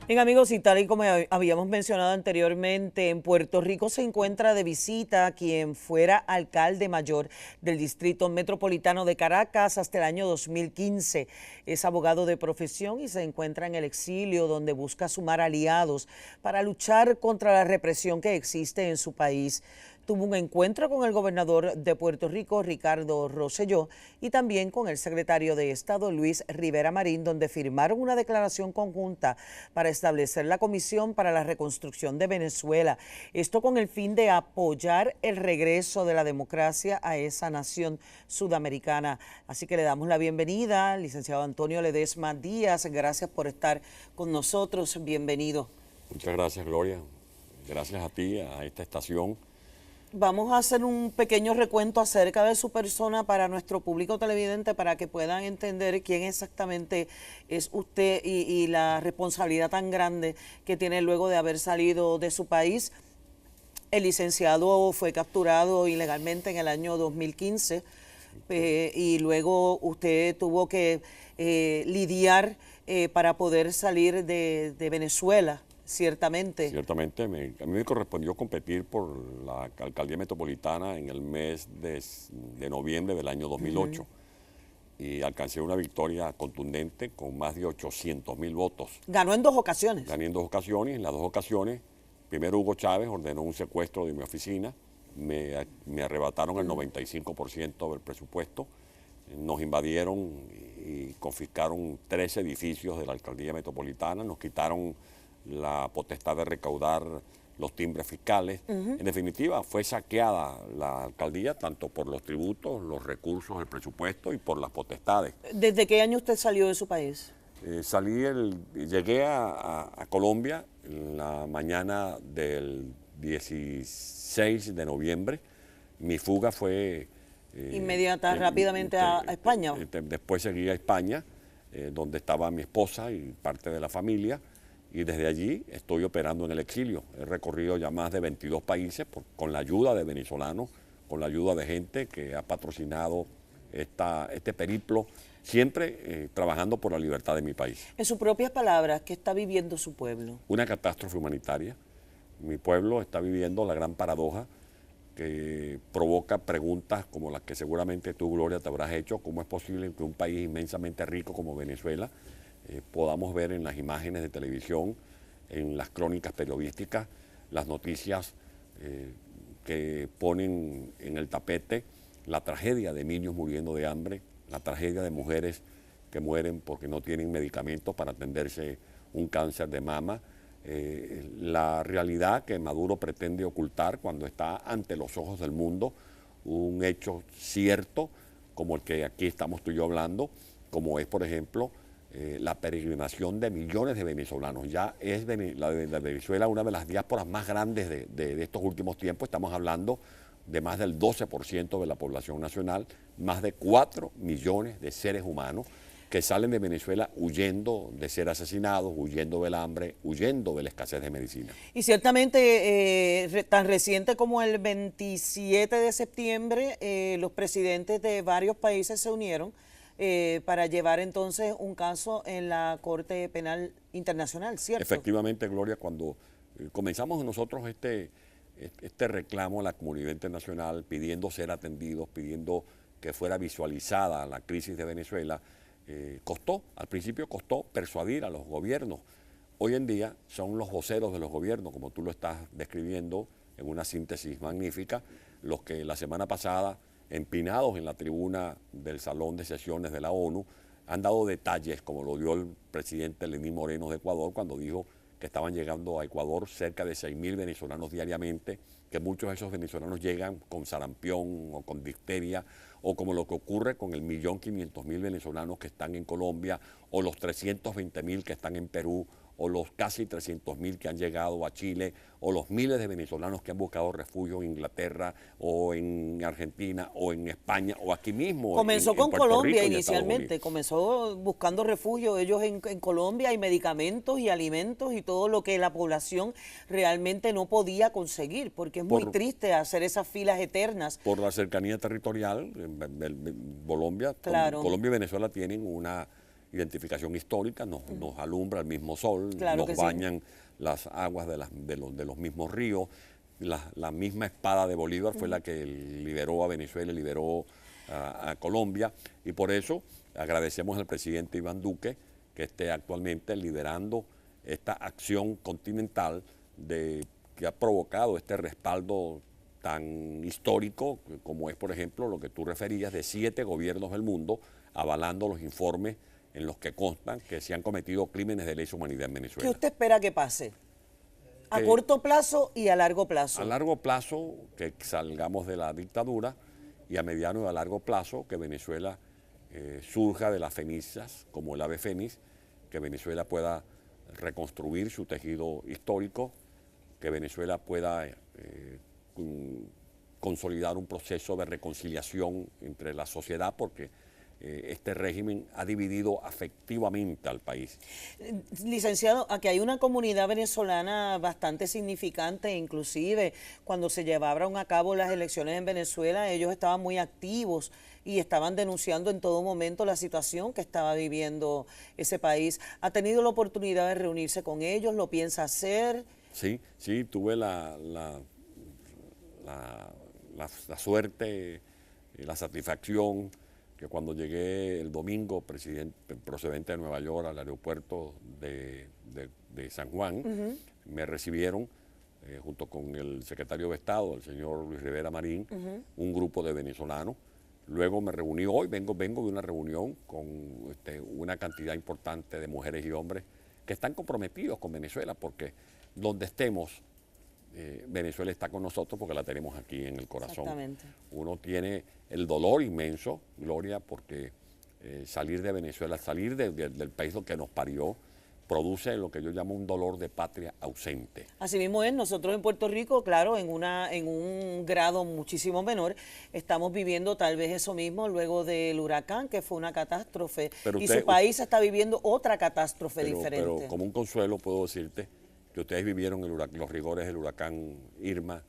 Bien, amigos, y tal y como habíamos mencionado anteriormente, en Puerto Rico se encuentra de visita quien fuera alcalde mayor del Distrito Metropolitano de Caracas hasta el año 2015. Es abogado de profesión y se encuentra en el exilio, donde busca sumar aliados para luchar contra la represión que existe en su país. Tuvo un encuentro con el gobernador de Puerto Rico, Ricardo Rosselló, y también con el secretario de Estado, Luis Rivera Marín, donde firmaron una declaración conjunta para establecer la Comisión para la Reconstrucción de Venezuela. Esto con el fin de apoyar el regreso de la democracia a esa nación sudamericana. Así que le damos la bienvenida al licenciado Antonio Ledesma Díaz. Gracias por estar con nosotros. Bienvenido. Muchas gracias, Gloria. Gracias a ti, a esta estación. Vamos a hacer un pequeño recuento acerca de su persona para nuestro público televidente, para que puedan entender quién exactamente es usted y la responsabilidad tan grande que tiene luego de haber salido de su país. El licenciado fue capturado ilegalmente en el año 2015 y luego usted tuvo que lidiar para poder salir de Venezuela. Ciertamente. Ciertamente, a mí me correspondió competir por la alcaldía metropolitana en el mes de noviembre del año 2008 y alcancé una victoria contundente con más de 800.000 votos. Ganó en 2 ocasiones. Gané en 2 ocasiones. En las 2 ocasiones, primero Hugo Chávez ordenó un secuestro de mi oficina, me arrebataron el 95% del presupuesto, nos invadieron y confiscaron 3 edificios de la alcaldía metropolitana, nos quitaron la potestad de recaudar los timbres fiscales. En definitiva, fue saqueada la alcaldía tanto por los tributos, los recursos, el presupuesto y por las potestades. ¿Desde qué año usted salió de su país? Llegué a Colombia en la mañana del 16 de noviembre. Mi fuga fue... Inmediata, rápidamente a España. Después seguí a España, donde estaba mi esposa y parte de la familia. Y desde allí estoy operando en el exilio. He recorrido ya más de 22 países con la ayuda de venezolanos, con la ayuda de gente que ha patrocinado este periplo, siempre trabajando por la libertad de mi país. En sus propias palabras, ¿qué está viviendo su pueblo? Una catástrofe humanitaria. Mi pueblo está viviendo la gran paradoja que provoca preguntas como las que seguramente tú, Gloria, te habrás hecho. ¿Cómo es posible que un país inmensamente rico como Venezuela podamos ver en las imágenes de televisión, en las crónicas periodísticas, las noticias que ponen en el tapete la tragedia de niños muriendo de hambre, la tragedia de mujeres que mueren porque no tienen medicamentos para atenderse un cáncer de mama, la realidad que Maduro pretende ocultar cuando está ante los ojos del mundo, un hecho cierto como el que aquí estamos tú y yo hablando, como es, por ejemplo, la peregrinación de millones de venezolanos. Ya es la de Venezuela una de las diásporas más grandes de estos últimos tiempos. Estamos hablando de más del 12% de la población nacional, más de 4 millones de seres humanos que salen de Venezuela huyendo de ser asesinados, huyendo del hambre, huyendo de la escasez de medicina. Y ciertamente, tan reciente como el 27 de septiembre, los presidentes de varios países se unieron para llevar entonces un caso en la Corte Penal Internacional, ¿cierto? Efectivamente, Gloria, cuando comenzamos nosotros este reclamo a la comunidad internacional pidiendo ser atendidos, pidiendo que fuera visualizada la crisis de Venezuela, al principio costó persuadir a los gobiernos. Hoy en día son los voceros de los gobiernos, como tú lo estás describiendo en una síntesis magnífica, los que la semana pasada, empinados en la tribuna del Salón de Sesiones de la ONU, han dado detalles, como lo dio el presidente Lenín Moreno de Ecuador, cuando dijo que estaban llegando a Ecuador cerca de 6.000 venezolanos diariamente, que muchos de esos venezolanos llegan con sarampión o con difteria, o como lo que ocurre con el 1.500.000 venezolanos que están en Colombia, o los 320.000 que están en Perú, o los casi 300.000 que han llegado a Chile, o los miles de venezolanos que han buscado refugio en Inglaterra, o en Argentina, o en España, o aquí mismo. Comenzó con Colombia Rico inicialmente, comenzó buscando refugio ellos en Colombia, y medicamentos y alimentos y todo lo que la población realmente no podía conseguir, porque es muy triste hacer esas filas eternas. Por la cercanía territorial, Colombia, claro. Colombia y Venezuela tienen una identificación histórica, nos alumbra el mismo sol, Claro que nos sí. bañan las aguas de los mismos ríos. La misma espada de Bolívar fue la que liberó a Venezuela, liberó a Colombia, y por eso agradecemos al presidente Iván Duque que esté actualmente liderando esta acción continental que ha provocado este respaldo tan histórico como es, por ejemplo, lo que tú referías de 7 gobiernos del mundo avalando los informes en los que constan que se han cometido crímenes de lesa humanidad en ¿Qué Venezuela. usted espera que pase? A Que corto plazo y a largo plazo. a largo plazo, que salgamos de la dictadura, y a mediano y a largo plazo, que Venezuela surja de las cenizas como el ave fénix, que Venezuela pueda reconstruir su tejido histórico, que Venezuela pueda consolidar un proceso de reconciliación entre la sociedad, porque este régimen ha dividido afectivamente al país. Licenciado, aquí hay una comunidad venezolana bastante significante, inclusive cuando se llevaron a cabo las elecciones en Venezuela, ellos estaban muy activos y estaban denunciando en todo momento la situación que estaba viviendo ese país. ¿Ha tenido la oportunidad de reunirse con ellos? ¿Lo piensa hacer? Sí, sí, tuve la suerte y la satisfacción que cuando llegué el domingo procedente de Nueva York al aeropuerto de San Juan, me recibieron junto con el secretario de Estado, el señor Luis Rivera Marín, un grupo de venezolanos. Luego me reuní, hoy vengo de una reunión con una cantidad importante de mujeres y hombres que están comprometidos con Venezuela, porque donde estemos, Venezuela está con nosotros porque la tenemos aquí en el corazón. Exactamente. Uno tiene el dolor inmenso, Gloria, porque salir de Venezuela, del país que nos parió, produce lo que yo llamo un dolor de patria ausente. Así mismo es, nosotros en Puerto Rico, claro, en un grado muchísimo menor, estamos viviendo tal vez eso mismo luego del huracán, que fue una catástrofe, y su país está viviendo otra catástrofe diferente. Pero como un consuelo puedo decirte que ustedes vivieron los rigores del huracán Irma,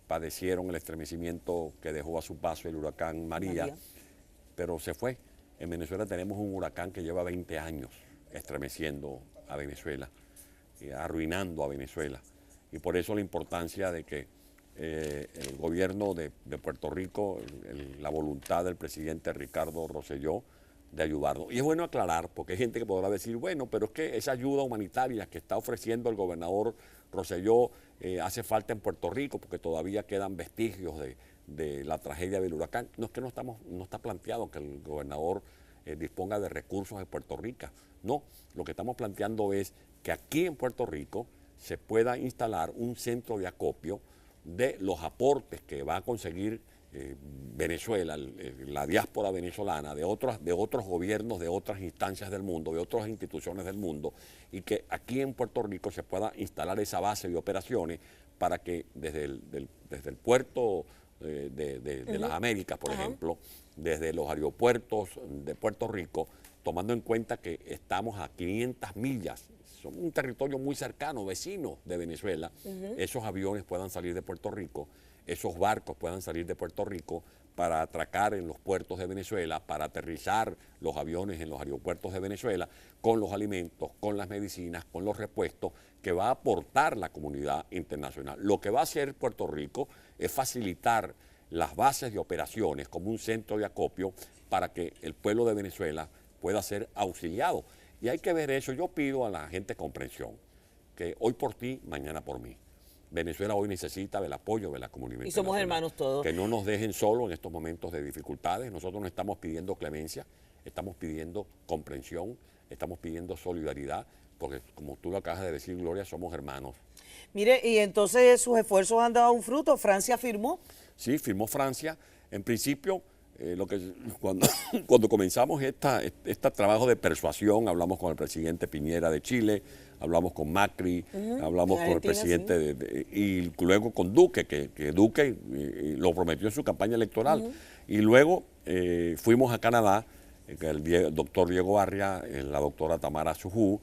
padecieron el estremecimiento que dejó a su paso el huracán María, pero se fue. En Venezuela tenemos un huracán que lleva 20 años estremeciendo a Venezuela, arruinando a Venezuela. Y por eso la importancia de que el gobierno de Puerto Rico, la voluntad del presidente Ricardo Rosselló de ayudarnos. Y es bueno aclarar, porque hay gente que podrá decir, bueno, pero es que esa ayuda humanitaria que está ofreciendo el gobernador Rosselló hace falta en Puerto Rico, porque todavía quedan vestigios de la tragedia del huracán. No es que no está planteado que el gobernador disponga de recursos en Puerto Rico. No, lo que estamos planteando es que aquí en Puerto Rico se pueda instalar un centro de acopio de los aportes que va a conseguir Venezuela, la diáspora venezolana, de otros gobiernos, de otras instancias del mundo, de otras instituciones del mundo, y que aquí en Puerto Rico se pueda instalar esa base de operaciones para que desde el puerto de las Américas, por ejemplo, desde los aeropuertos de Puerto Rico, tomando en cuenta que estamos a 500 millas, somos un territorio muy cercano, vecino de Venezuela, esos aviones puedan salir de Puerto Rico, esos barcos puedan salir de Puerto Rico para atracar en los puertos de Venezuela, para aterrizar los aviones en los aeropuertos de Venezuela con los alimentos, con las medicinas, con los repuestos que va a aportar la comunidad internacional. Lo que va a hacer Puerto Rico es facilitar las bases de operaciones como un centro de acopio para que el pueblo de Venezuela pueda ser auxiliado. Y hay que ver eso. Yo pido a la gente comprensión, que hoy por ti, mañana por mí. Venezuela hoy necesita del apoyo de la comunidad internacional. Y somos hermanos todos. Que no nos dejen solos en estos momentos de dificultades. Nosotros no estamos pidiendo clemencia, estamos pidiendo comprensión, estamos pidiendo solidaridad, porque como tú lo acabas de decir, Gloria, somos hermanos. Mire, y entonces sus esfuerzos han dado un fruto. ¿Francia firmó? Sí, firmó Francia. En principio, cuando comenzamos este trabajo de persuasión, hablamos con el presidente Piñera de Chile, hablamos con Macri, hablamos con el presidente y luego con Duque, que Duque lo prometió en su campaña electoral. Y luego fuimos a Canadá, el doctor Diego Barria, la doctora Tamara Sujú,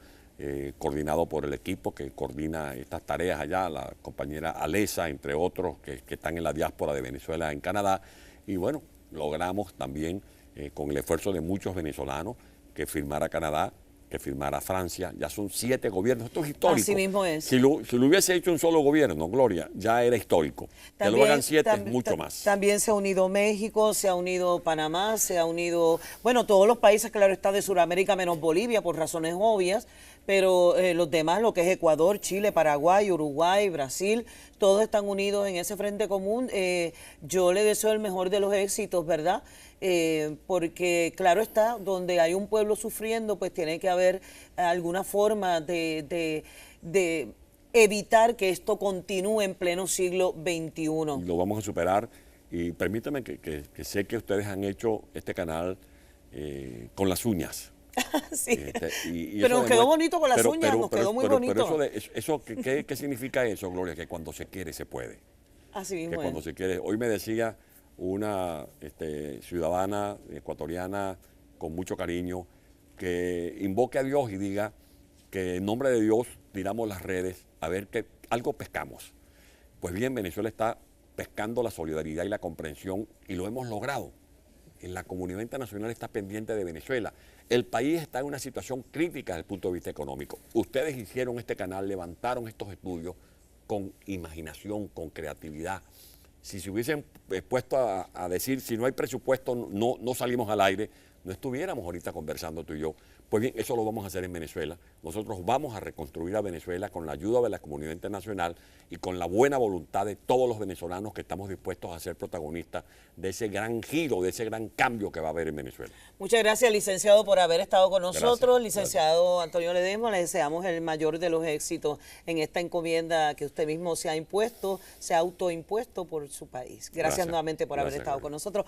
coordinado por el equipo que coordina estas tareas allá, la compañera Alesa, entre otros, que están en la diáspora de Venezuela en Canadá. Y bueno, logramos también, con el esfuerzo de muchos venezolanos, que firmara Canadá, que firmara Francia, ya son 7 gobiernos, esto es histórico. Así mismo es. Si lo hubiese hecho un solo gobierno, Gloria, ya era histórico. Que lo hagan 7 es mucho más. También se ha unido México, se ha unido Panamá, se ha unido, bueno, todos los países, claro está, de Sudamérica, menos Bolivia, por razones obvias, pero los demás, lo que es Ecuador, Chile, Paraguay, Uruguay, Brasil, todos están unidos en ese frente común. Yo le deseo el mejor de los éxitos, ¿verdad? Porque claro está, donde hay un pueblo sufriendo, pues tiene que haber alguna forma de evitar que esto continúe en pleno siglo XXI. Lo vamos a superar y permítame que sé que ustedes han hecho este canal con las uñas. Sí, pero nos quedó bonito con las uñas, nos quedó muy bonito. Pero ¿qué significa eso, Gloria? Que cuando se quiere, se puede. Así mismo Que cuando se quiere. Hoy me decía una ciudadana ecuatoriana con mucho cariño que invoque a Dios y diga que en nombre de Dios tiramos las redes a ver que algo pescamos. Pues bien, Venezuela está pescando la solidaridad y la comprensión y lo hemos logrado. La comunidad internacional está pendiente de Venezuela. El país está en una situación crítica desde el punto de vista económico. Ustedes hicieron este canal, levantaron estos estudios con imaginación, con creatividad. Si se hubiesen puesto a decir, si no hay presupuesto, no salimos al aire, no estuviéramos ahorita conversando tú y yo. Pues bien, eso lo vamos a hacer en Venezuela. Nosotros vamos a reconstruir a Venezuela con la ayuda de la comunidad internacional y con la buena voluntad de todos los venezolanos que estamos dispuestos a ser protagonistas de ese gran giro, de ese gran cambio que va a haber en Venezuela. Muchas gracias, licenciado, por haber estado con nosotros. Gracias, licenciado Antonio Ledesma, le deseamos el mayor de los éxitos en esta encomienda que usted mismo se ha impuesto, se ha autoimpuesto por su país. Gracias nuevamente por haber estado con nosotros.